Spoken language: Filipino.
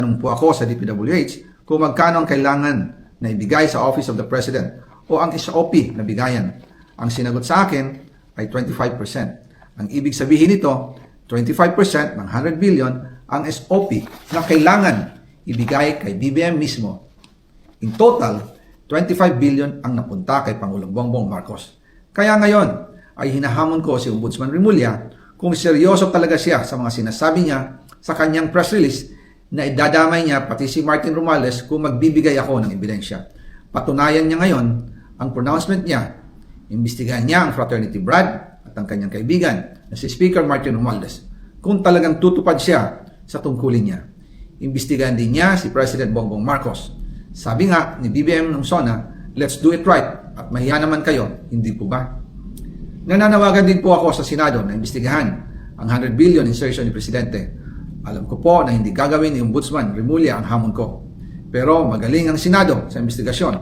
Tanong po ako sa DPWH kung magkano ang kailangan na ibigay sa Office of the President o ang SOP na bigayan. Ang sinagot sa akin ay 25%. Ang ibig sabihin nito, 25% ng 100 billion ang SOP na kailangan ibigay kay BBM mismo. In total, 25 billion ang napunta kay Pangulong Bongbong Marcos. Kaya ngayon ay hinahamon ko si Ombudsman Remulla kung seryoso talaga siya sa mga sinasabi niya sa kanyang press release na idadamay niya pati si Martin Romualdez kung magbibigay ako ng ebidensya. Patunayan niya ngayon ang pronouncement niya. Imbestigahan niya ang fraternity Brad at ang kanyang kaibigan na si Speaker Martin Romualdez kung talagang tutupad siya sa tungkulin niya. Imbestigahan din niya si President Bongbong Marcos. Sabi nga ni BBM ng SONA, let's do it right at mahiya naman kayo, hindi po ba? Nananawagan din po ako sa Senado na imbestigahan ang 100 billion insertion ni Presidente. Alam ko po na hindi gagawin ni Ombudsman Remulla ang hamon ko. Pero magaling ang Senado sa investigasyon